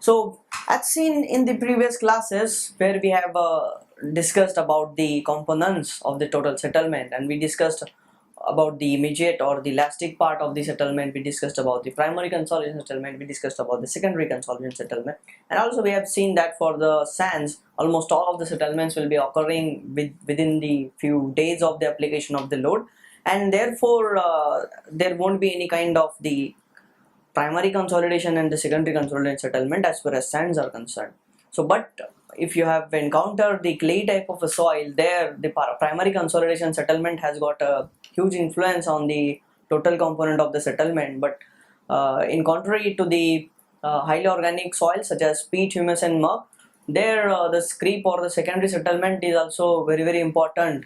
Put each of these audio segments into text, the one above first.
So, as seen in the previous classes where we have discussed about the components of the total settlement, and we discussed about the immediate or the elastic part of the settlement, we discussed about the primary consolidation settlement, we discussed about the secondary consolidation settlement, and also we have seen that for the SANs, almost all of the settlements will be occurring within the few days of the application of the load, and therefore there won't be any kind of the primary consolidation and the secondary consolidation settlement as far as sands are concerned. So, but if you have encountered the clay type of a soil, there the primary consolidation settlement has got a huge influence on the total component of the settlement. But in contrary to the highly organic soils such as peat, humus, and mud, there the screep or the secondary settlement is also very important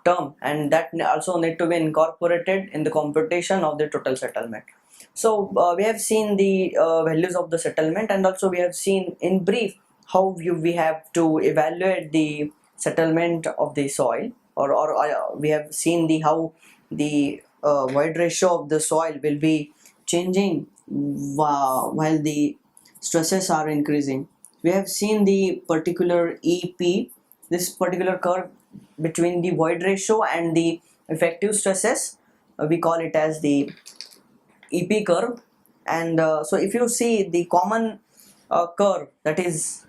term, and that also need to be incorporated in the computation of the total settlement. So we have seen the values of the settlement, and also we have seen in brief how we have to evaluate the settlement of the soil, or we have seen the how the void ratio of the soil will be changing while the stresses are increasing. We have seen the particular EP, this particular curve between the void ratio and the effective stresses. We call it as the EP curve, and so if you see the common curve, that is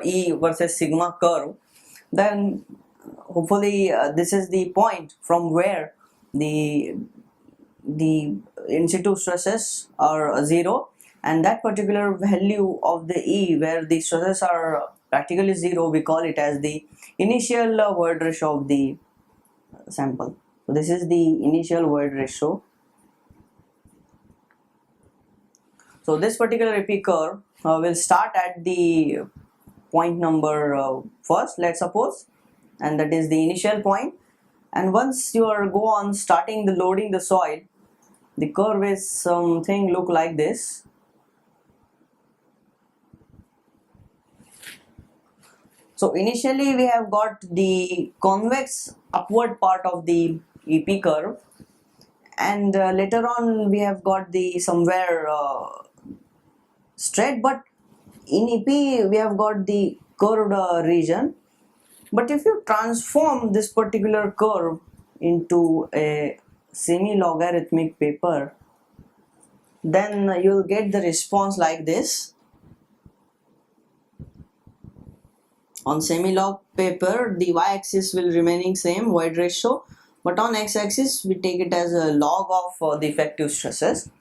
E versus sigma curve, then hopefully this is the point from where the in situ stresses are zero, and that particular value of the E where the stresses are practically zero, we call it as the initial void ratio of the sample. So this is the initial void ratio. So this particular EP curve will start at the point number first, let's suppose, and that is the initial point, and once you are go on starting the loading the soil, the curve is something look like this. So initially we have got the convex upward part of the EP curve, and later on we have got the somewhere straight, but in EP we have got the curved region. But if you transform this particular curve into a semi-logarithmic paper, then you will get the response like this. On semi-log paper, the y-axis will remaining same, void ratio, but on x-axis we take it as a log of the effective stresses.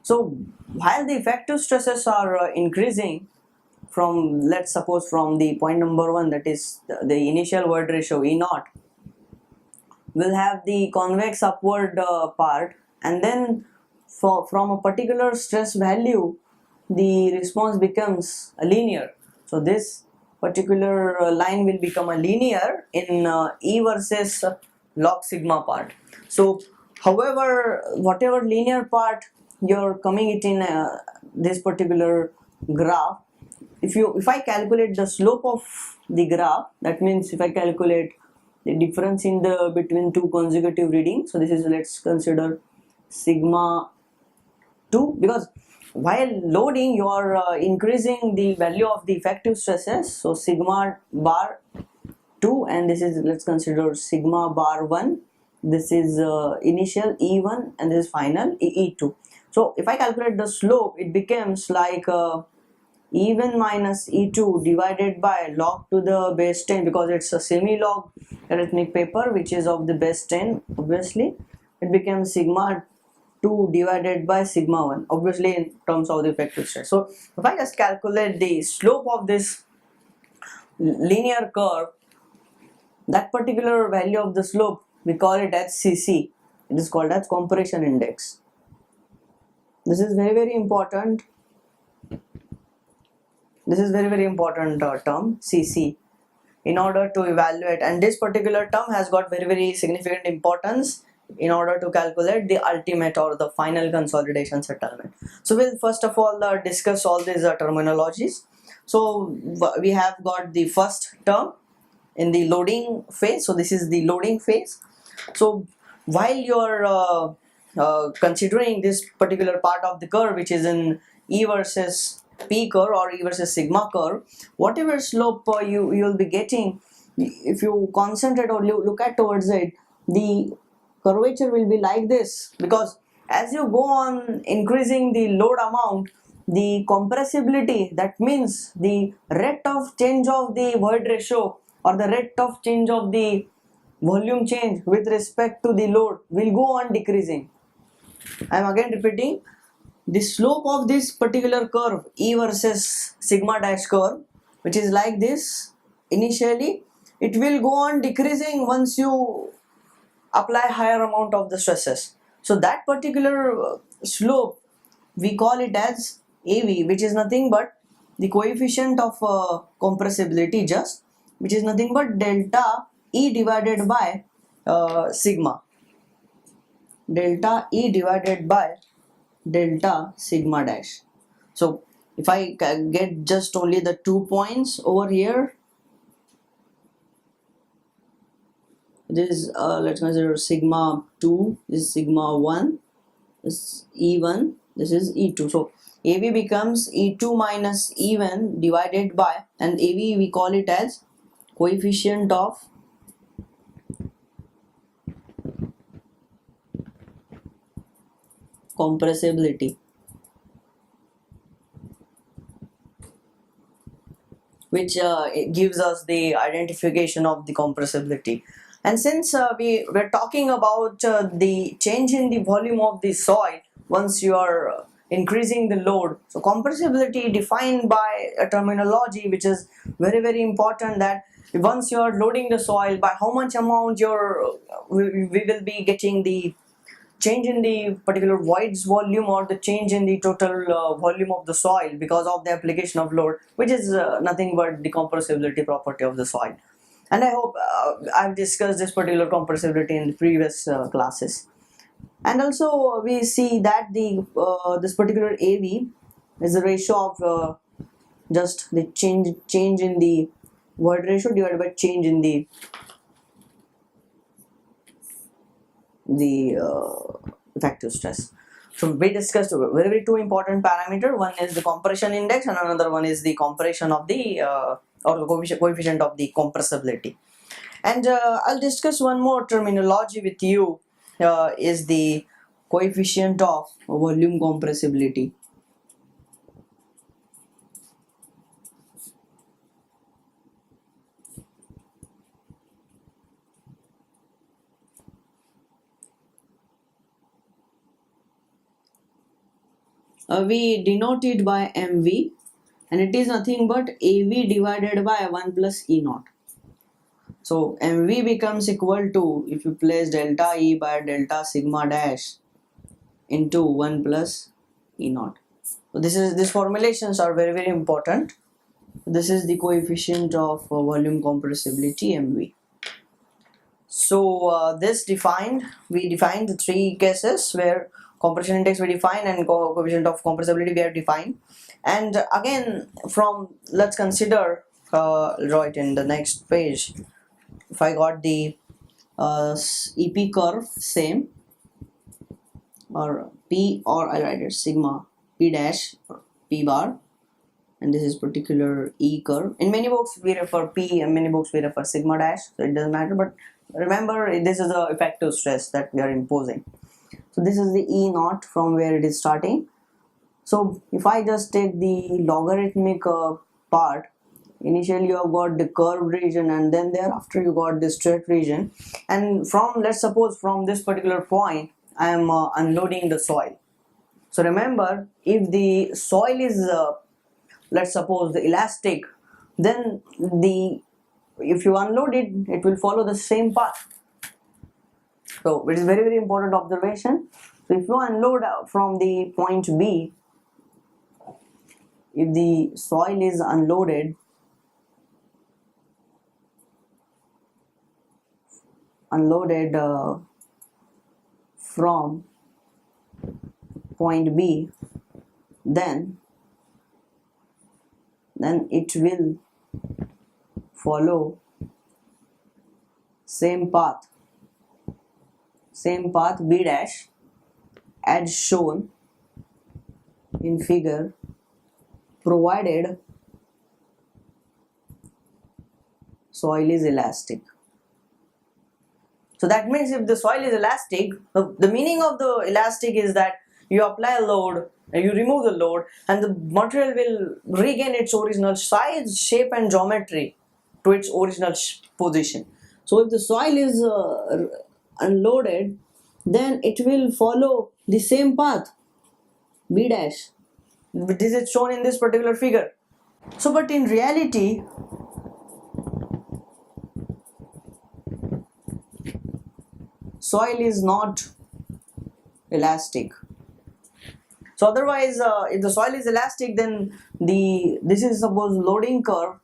So while the effective stresses are increasing from, let's suppose, from the point number 1, that is the initial void ratio E naught, will have the convex upward part, and then from a particular stress value the response becomes linear. So this particular line will become a linear in E versus log sigma part. So however, whatever linear part you're coming it in this particular graph, if I calculate the slope of the graph, that means if I calculate the difference in the between two consecutive readings, so this is, let's consider sigma 2, because while loading you are increasing the value of the effective stresses, so sigma bar 2, and this is, let's consider sigma bar 1, this is initial E1, and this is final E2. So if I calculate the slope, it becomes like E1 minus E2 divided by log to the base 10, because it's a semi-log arithmetic paper which is of the base 10, obviously it becomes sigma 2 divided by sigma 1, obviously in terms of the effective stress. So if I just calculate the slope of this linear curve, that particular value of the slope, we call it as CC. It is called as compression index. This is very important. This is very important term, CC, in order to evaluate, and this particular term has got very significant importance in order to calculate the ultimate or the final consolidation settlement. So we'll first of all discuss all these terminologies. So we have got the first term in the loading phase. So this is the loading phase. So while you're considering this particular part of the curve, which is in E versus P curve or E versus sigma curve, whatever slope you'll be getting, if you concentrate or look at towards it, the curvature will be like this, because as you go on increasing the load amount, the compressibility, that means the rate of change of the void ratio or the rate of change of the volume change with respect to the load will go on decreasing. I am again repeating, the slope of this particular curve, E versus sigma dash curve, which is like this, initially it will go on decreasing once you apply higher amount of the stresses. So that particular slope, we call it as AV, which is nothing but the coefficient of compressibility, just, which is nothing but delta E divided by sigma, delta E divided by delta sigma dash. So if I get just only the 2 points over here, this is let's consider sigma 2, this is sigma 1, this is E1, this is E2. So AV becomes E2 minus E1 divided by, and AV we call it as coefficient of compressibility, which it gives us the identification of the compressibility. And since we were talking about the change in the volume of the soil once you are increasing the load, so compressibility defined by a terminology which is very very important, that once you are loading the soil, by how much amount we will be getting the change in the particular voids volume or the change in the total volume of the soil because of the application of load, which is nothing but the compressibility property of the soil. And I hope I've discussed this particular compressibility in the previous classes. And also we see that the this particular AV is the ratio of just the change in the void ratio divided by change in the effective stress. So we discussed very, very two important parameter. One is the compression index and another one is the compression of the or the coefficient of the compressibility. And I'll discuss one more terminology with you, is the coefficient of volume compressibility. We denote it by MV, and it is nothing but AV divided by 1 plus E naught. So MV becomes equal to, if you place delta E by delta sigma dash into 1 plus E naught. So these formulations are very very important. This is the coefficient of volume compressibility, MV. So we defined the three cases where compression index we define and coefficient of compressibility we have defined. And again, let's consider right in the next page, if I got the EP curve same, or P, or I write it sigma P dash or P bar, and this is particular E curve. In many books we refer P, and many books we refer sigma dash, so it doesn't matter, but remember this is the effective stress that we are imposing. So this is the E naught from where it is starting. So if I just take the logarithmic part, initially you have got the curved region, and then thereafter you got the straight region, and let's suppose from this particular point I am unloading the soil. So remember, if the soil is let's suppose the elastic, then if you unload it, it will follow the same path. So it is very very important observation. So if you unload from the point B, if the soil is unloaded from point B, then it will follow same path B dash, as shown in figure, provided soil is elastic. So that means if the soil is elastic, the meaning of the elastic is that you apply a load, you remove the load, and the material will regain its original size, shape, and geometry to its original position. So if the soil is unloaded, then it will follow the same path, B dash. This is shown in this particular figure. So, but in reality, soil is not elastic. So otherwise, if the soil is elastic, then this is suppose loading curve.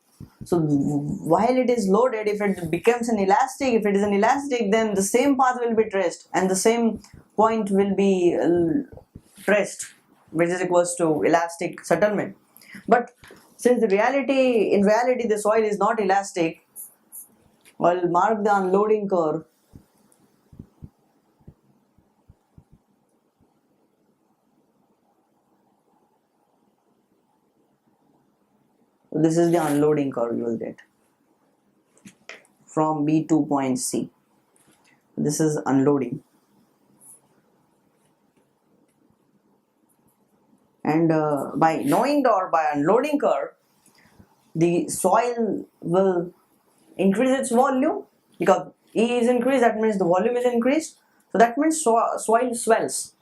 So while it is loaded, if it becomes an elastic, if it is an elastic, then the same path will be traced and the same point will be traced, which is equals to elastic settlement. But since in reality the soil is not elastic, I'll mark the unloading curve. This is the unloading curve you will get from B to point C. This is unloading. And by knowing or by unloading curve, the soil will increase its volume, because E is increased, that means the volume is increased. So that means soil swells.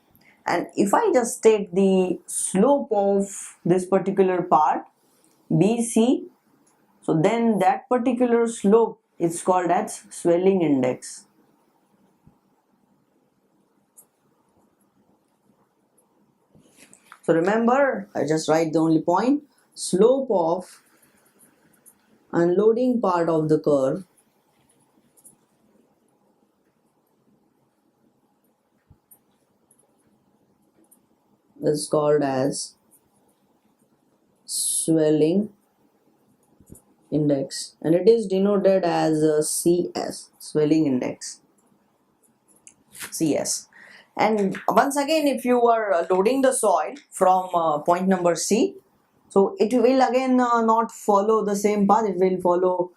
And if I just take the slope of this particular part, BC, so then that particular slope is called as swelling index. So remember, I just write the only point, slope of unloading part of the curve is called as swelling index, and it is denoted as CS, swelling index, CS. And once again, if you are loading the soil from point number C, so it will again not follow the same path, it will follow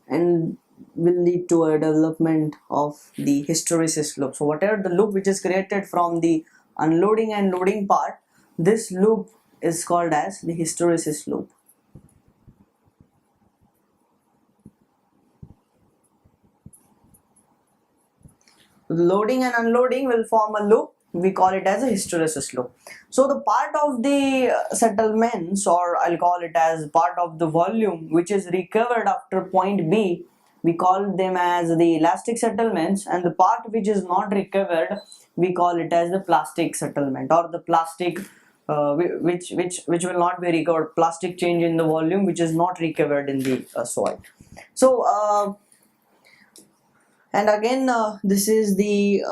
and will lead to a development of the hysteresis loop. So whatever the loop which is created from the unloading and loading part, this loop is called as the hysteresis loop. Loading and unloading will form a loop, we call it as a hysteresis loop. So the part of the settlements, or I'll call it as part of the volume which is recovered after point B, we call them as the elastic settlements, and the part which is not recovered, we call it as the plastic settlement, or the plastic which will not be recovered, plastic change in the volume which is not recovered in the soil. So and again this is the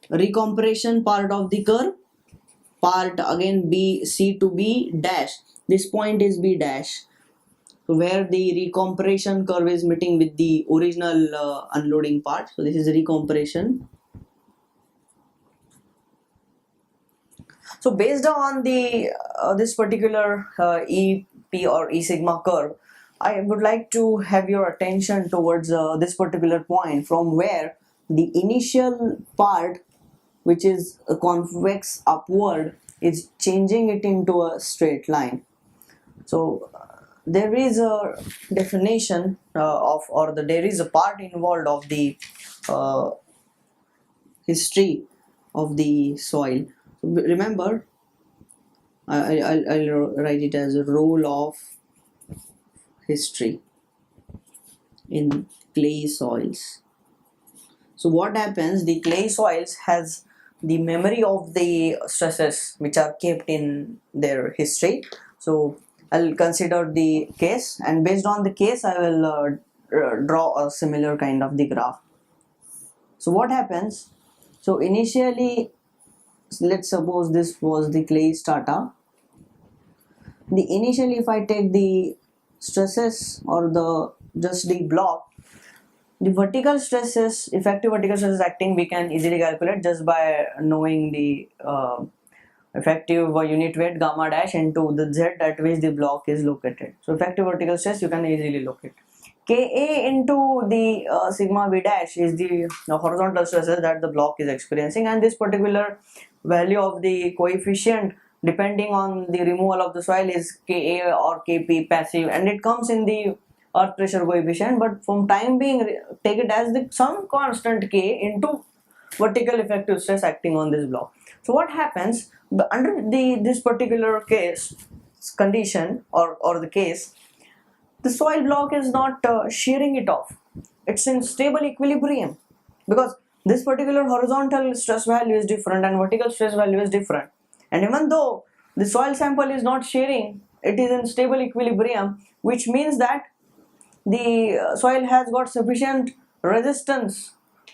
recompression part of the curve, part again B, C to B dash, this point is B dash, where the recompression curve is meeting with the original unloading part. So this is recompression. So based on the this particular EP or E sigma curve, I would like to have your attention towards this particular point, from where the initial part, which is a convex upward, is changing it into a straight line. So there is a definition there is a part involved of the history of the soil. So remember, I'll write it as a role of history in clay soils. So what happens, the clay soils has the memory of the stresses which are kept in their history. So I'll consider the case, and based on the case I will draw a similar kind of the graph. So what happens, so initially let's suppose this was the clay strata. Initially if I take the stresses or just the block, the vertical stresses, effective vertical stresses acting, we can easily calculate just by knowing the effective unit weight gamma dash into the z at which the block is located. So effective vertical stress you can easily locate. Ka into the sigma v dash is the horizontal stresses that the block is experiencing, and this particular value of the coefficient depending on the removal of the soil is Ka or Kp passive, and it comes in the earth pressure coefficient, but from time being take it as the some constant K into vertical effective stress acting on this block. So what happens under this particular case condition or the case, the soil block is not shearing it off. It's in stable equilibrium because this particular horizontal stress value is different and vertical stress value is different. And even though the soil sample is not shearing, it is in stable equilibrium, which means that the soil has got sufficient resistance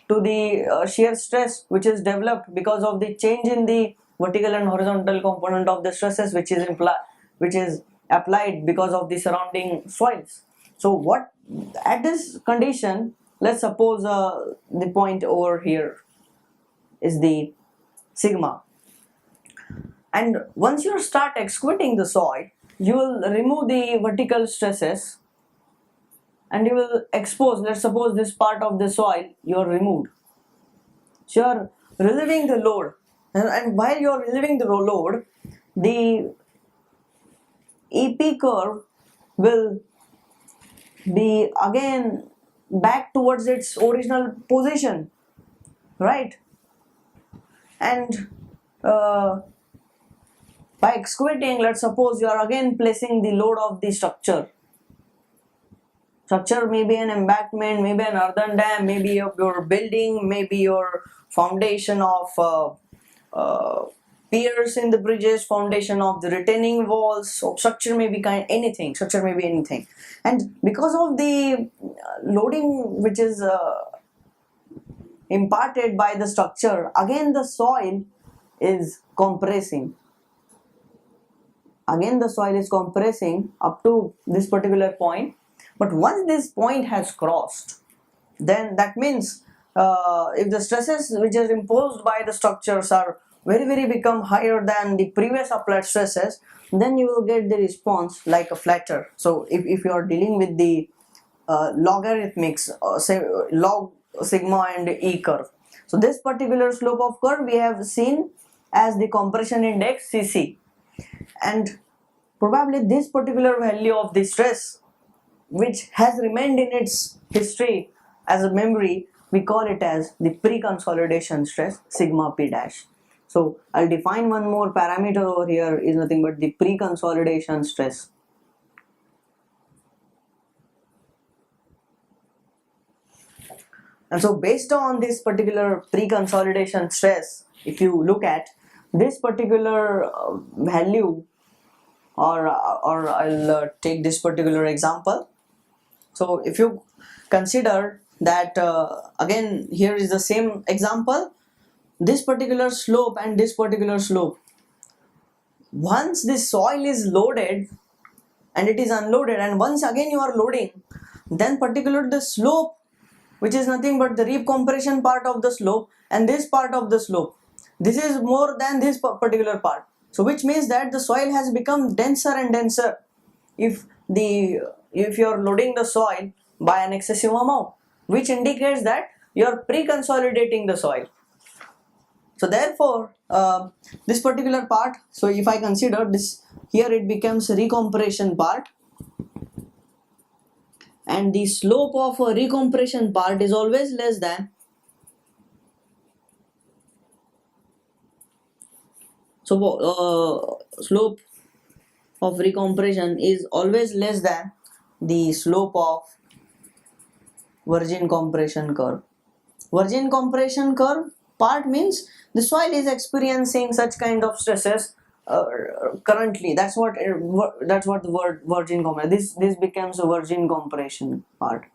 to the shear stress which is developed because of the change in the vertical and horizontal component of the stresses which is applied because of the surrounding soils. So what at this condition, let's suppose the point over here is the sigma, and once you start excavating the soil, you will remove the vertical stresses and you will expose, let's suppose this part of the soil you are removed. So you are relieving the load, and while you are relieving the load, the EP curve will be again back towards its original position, right? And by excavating, let's suppose you are again placing the load of the structure. Structure may be an embankment, maybe an earthen dam, maybe your building, maybe your foundation of piers in the bridges, foundation of the retaining walls. So structure may be anything. Structure may be anything, and because of the loading which is imparted by the structure, again the soil is compressing. Again the soil is compressing up to this particular point. But once this point has crossed, then that means if the stresses which are imposed by the structures are very become higher than the previous applied stresses, then you will get the response like a flatter. So if you are dealing with the logarithmics, say log sigma and E curve, so this particular slope of curve we have seen as the compression index Cc, and probably this particular value of the stress which has remained in its history as a memory, we call it as the pre-consolidation stress sigma p dash. So I'll define one more parameter over here, is nothing but the pre-consolidation stress. And so based on this particular pre-consolidation stress, if you look at this particular value, or I'll take this particular example. So if you consider that again here is the same example, this particular slope and this particular slope, once this soil is loaded and it is unloaded, and once again you are loading, then particular the slope, which is nothing but the recompression part of the slope and this part of the slope, this is more than this particular part. So which means that the soil has become denser and denser if you are loading the soil by an excessive amount, which indicates that you are pre-consolidating the soil. So therefore this particular part, so if I consider this here, it becomes recompression part, and the slope of a recompression part is always less than, so slope of recompression is always less than the slope of virgin compression curve. Virgin compression curve part means the soil is experiencing such kind of stresses currently. That's what the word virgin compression. This becomes a virgin compression part,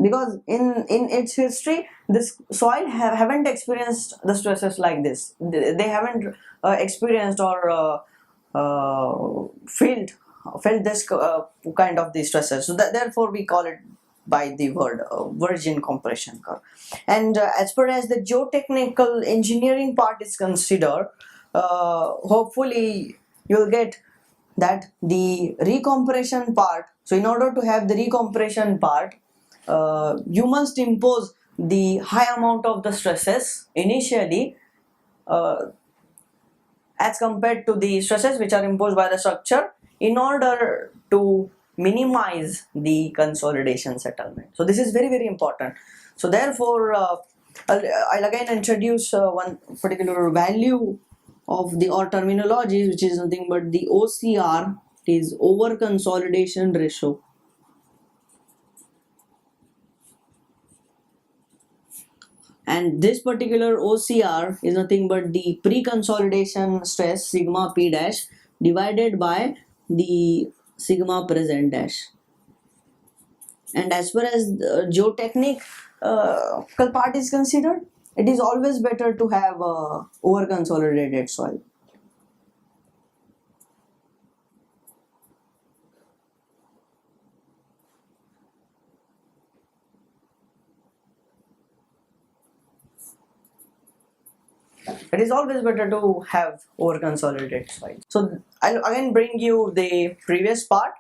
because in its history this soil haven't experienced the stresses like this. They haven't experienced or felt felt this kind of the stresses. So therefore we call it by the word virgin compression curve. And as far as the geotechnical engineering part is considered, hopefully you'll get that the recompression part. So in order to have the recompression part, you must impose the high amount of the stresses initially as compared to the stresses which are imposed by the structure in order to minimize the consolidation settlement. So this is very, very important. So therefore I'll again introduce one particular value of the or terminology, which is nothing but the OCR, is over consolidation ratio. And this particular OCR is nothing but the pre-consolidation stress sigma P dash divided by the sigma present dash. And as far as geotechnical part is considered, it is always better to have over-consolidated soil. It is always better to have over-consolidated soil. So I'll again bring you the previous part,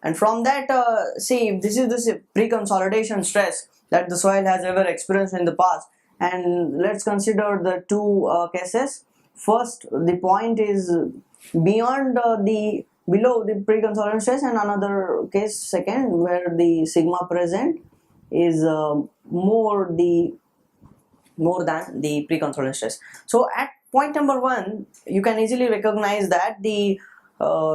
and from that see, this is the pre-consolidation stress that the soil has ever experienced in the past. And let's consider the two cases. First, the point is beyond the below the pre-consolidation stress, and another case second where the sigma present is more than the pre-consolidation stress. So at point number 1, you can easily recognize that the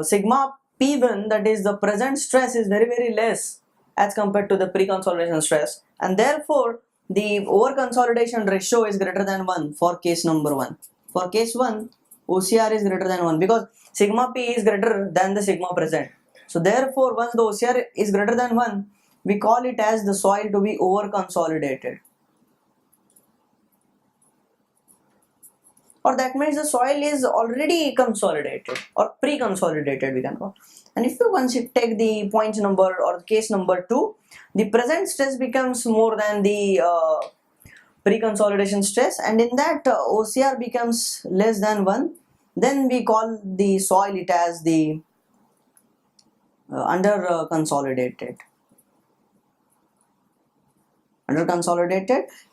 sigma P1, that is the present stress, is very, very less as compared to the pre-consolidation stress, and therefore the over-consolidation ratio is greater than 1 for case number 1. For case 1, OCR is greater than 1 because sigma P is greater than the sigma present. So therefore, once the OCR is greater than 1, we call it as the soil to be over-consolidated. Or that means the soil is already consolidated or pre-consolidated, we can call. And if you once you take the point number or case number 2, the present stress becomes more than the pre-consolidation stress, and in that OCR becomes less than 1, then we call the soil it as the under consolidated.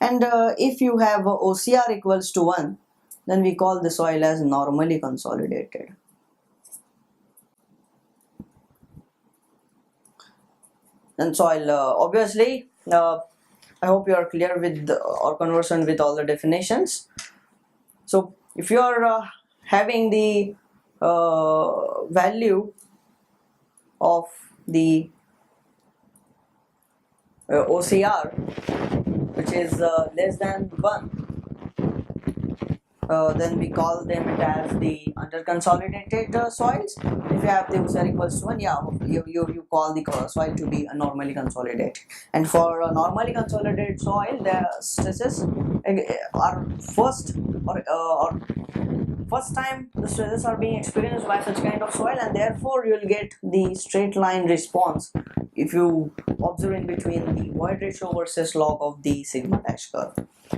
And if you have OCR equals to 1, then we call the soil as normally consolidated. And soil, obviously, I hope you are clear with or conversant with all the definitions. So if you are having the value of the OCR which is less than 1, then we call them it as the under consolidated soils. If you have the OCR equals to 1, yeah, you call the soil to be normally consolidated. And for a normally consolidated soil, the stresses are first time the stresses are being experienced by such kind of soil, and therefore you will get the straight line response if you observe in between the void ratio versus log of the sigma dash curve.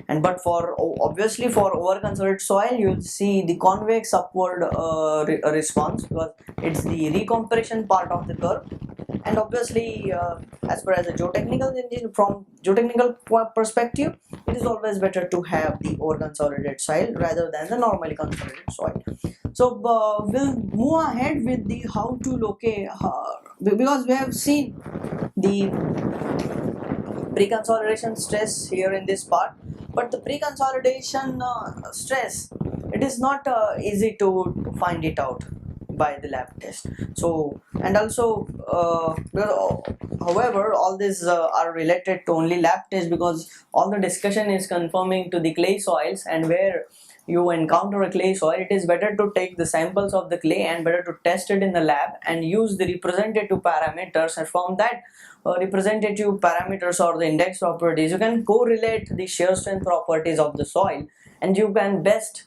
And but for obviously for over consolidated soil, you will see the convex upward response because it's the recompression part of the curve. And obviously as far as the geotechnical engine, from geotechnical perspective, it is always better to have the over consolidated soil rather than the normally consolidated soil. So we'll move ahead with the how to locate because we have seen the pre-consolidation stress here in this part, but the pre-consolidation stress, it is not easy to find it out by the lab test. So, and also however, all these are related to only lab test because all the discussion is confirming to the clay soils, and where you encounter a clay soil, it is better to take the samples of the clay and better to test it in the lab and use the representative parameters, and from that representative parameters or the index properties, you can correlate the shear strength properties of the soil, and you can best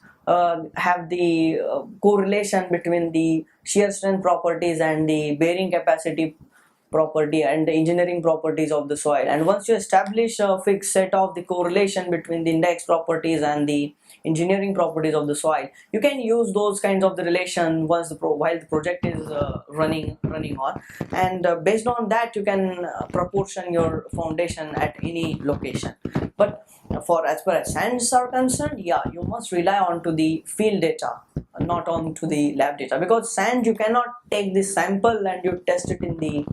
have the correlation between the shear strength properties and the bearing capacity property and the engineering properties of the soil. And once you establish a fixed set of the correlation between the index properties and the engineering properties of the soil, you can use those kinds of the relation once while the project is running on, and based on that you can proportion your foundation at any location. But for as far as sands are concerned, yeah, you must rely on to the field data, not on to the lab data, because sand you cannot take the sample and you test it in the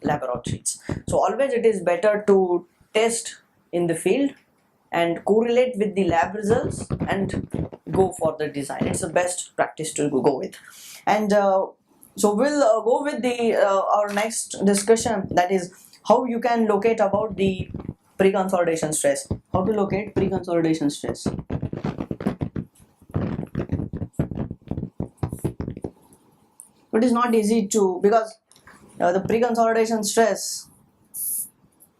laboratories. So always it is better to test in the field and correlate with the lab results and go for the design. It's the best practice to go with. And so we'll go with the our next discussion, that is how you can locate about the pre-consolidation stress. How to locate pre-consolidation stress. It is not easy to, because the pre-consolidation stress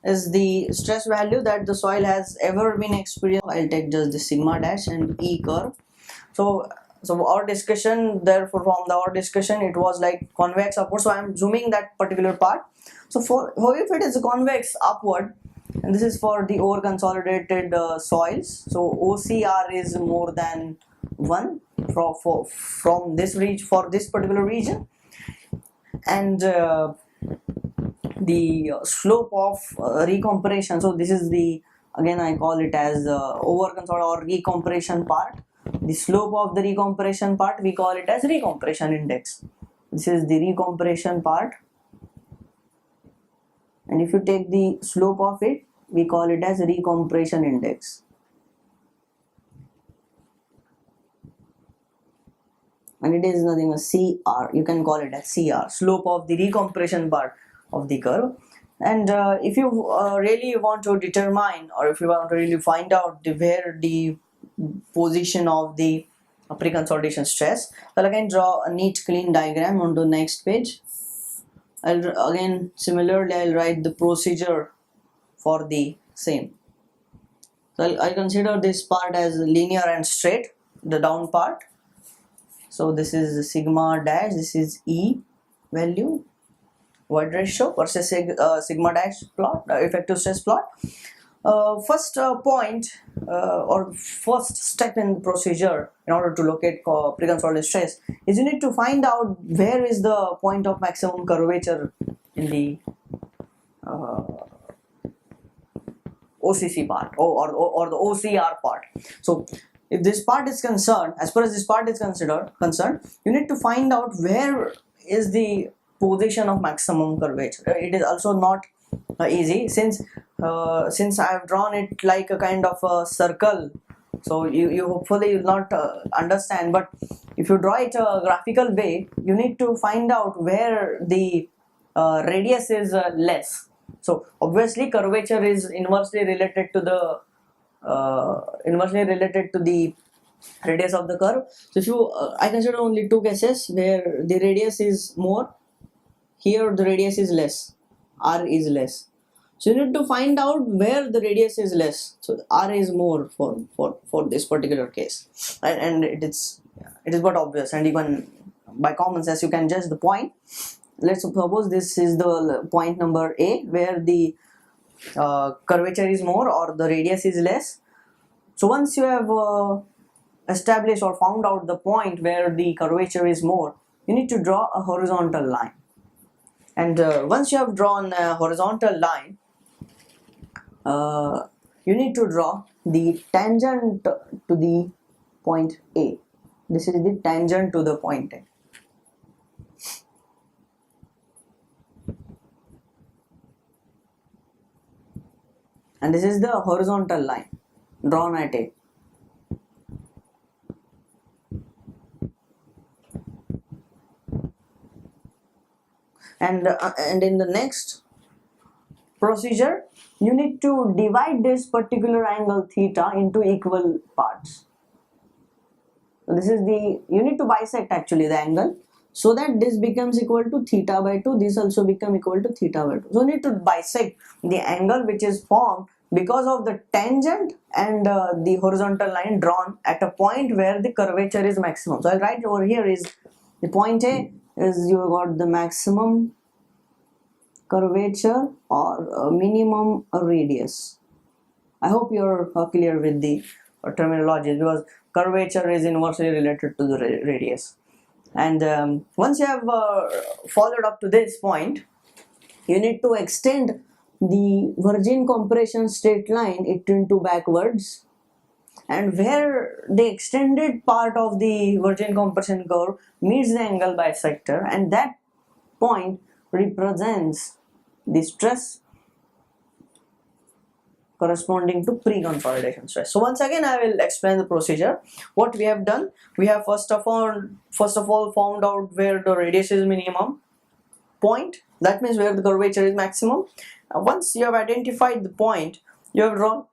is the stress value that the soil has ever been experienced. I'll take just the sigma dash and E curve. So our discussion, therefore from our discussion it was like convex upward, so I'm zooming that particular part. So for if it is convex upward, and this is for the over-consolidated soils, so OCR is more than 1 from this region, for this particular region, and the slope of recompression, so this is the, again I call it as over-consolidation or recompression part. The slope of the recompression part we call it as recompression index. This is the recompression part, and if you take the slope of it, we call it as recompression index. And it is nothing but CR, you can call it as CR, slope of the recompression part of the curve. And if you really want to determine, or if you want to really find out where the position of the pre-consolidation stress, well, again draw a neat clean diagram on the next page. Again similarly I'll write the procedure for the same. So I'll consider this part as linear and straight, the down part. So this is sigma dash, this is E value, void ratio versus sigma dash plot, effective stress plot. First point or first step in the procedure in order to locate pre-consolidated stress is you need to find out where is the point of maximum curvature in the OCC part or the OCR part. So if this part is concerned, as far as this part is concerned, you need to find out where is the position of maximum curvature. It is also not easy, since I have drawn it like a kind of a circle, so you hopefully will not understand, but if you draw it a graphical way, you need to find out where the radius is less. So obviously curvature is inversely related to the radius of the curve. So if you I consider only two cases where the radius is more, here the radius is less, R is less. So you need to find out where the radius is less, so R is more for this particular case, and it is quite obvious, and even by common sense you can judge the point. Let's suppose this is the point number A, where the curvature is more or the radius is less. So once you have established or found out the point where the curvature is more, you need to draw a horizontal line. And once you have drawn a horizontal line, you need to draw the tangent to the point A. This is the tangent to the point A. And this is the horizontal line drawn at A. And in the next procedure, you need to divide this particular angle theta into equal parts. So this is you need to bisect actually the angle, so that this becomes equal to theta by 2, this also become equal to theta by 2. So you need to bisect the angle which is formed because of the tangent and the horizontal line drawn at a point where the curvature is maximum. So I'll write over here is the point A is you got the maximum curvature or minimum radius. I hope you're clear with the terminology, because curvature is inversely related to the radius. And once you have followed up to this point, you need to extend the virgin compression straight line it into backwards, and where the extended part of the virgin compression curve meets the angle bisector, and that point represents the stress corresponding to pre-consolidation stress. So once again I will explain the procedure. What we have done, we have first of all found out where the radius is minimum point, that means where the curvature is maximum. Once you have identified the point, you have drawn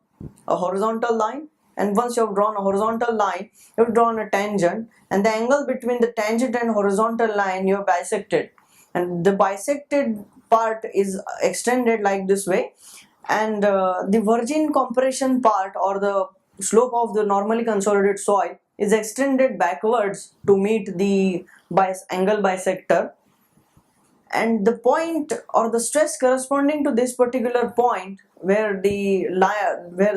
a horizontal line, and once you have drawn a horizontal line, you have drawn a tangent, and the angle between the tangent and horizontal line you have bisected, and the bisected part is extended like this way, and the virgin compression part or the slope of the normally consolidated soil is extended backwards to meet the angle bisector, and the point or the stress corresponding to this particular point where the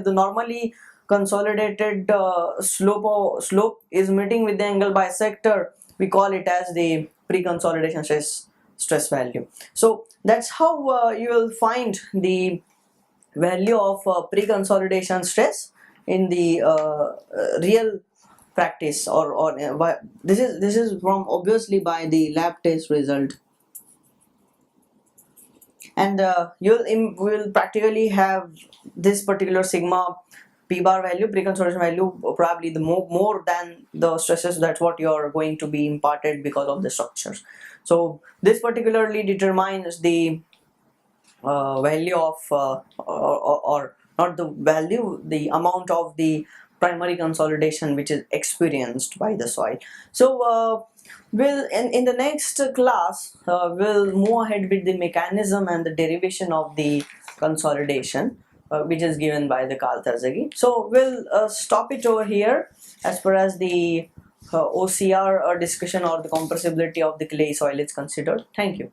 normally consolidated slope is meeting with the angle bisector, we call it as the pre-consolidation stress value. So that's how you will find the value of pre-consolidation stress in the real practice, or this is from obviously by the lab test result. And will practically have this particular sigma p bar value, pre-consolidation value, probably the more than the stresses that's what you're going to be imparted because of the structures. So this particularly determines the value of or not the value, the amount of the primary consolidation which is experienced by the soil. So we'll in the next class we'll move ahead with the mechanism and the derivation of the consolidation, which is given by the Carl Terzaghi. So we'll stop it over here as far as the OCR discussion or the compressibility of the clay soil is considered. Thank you.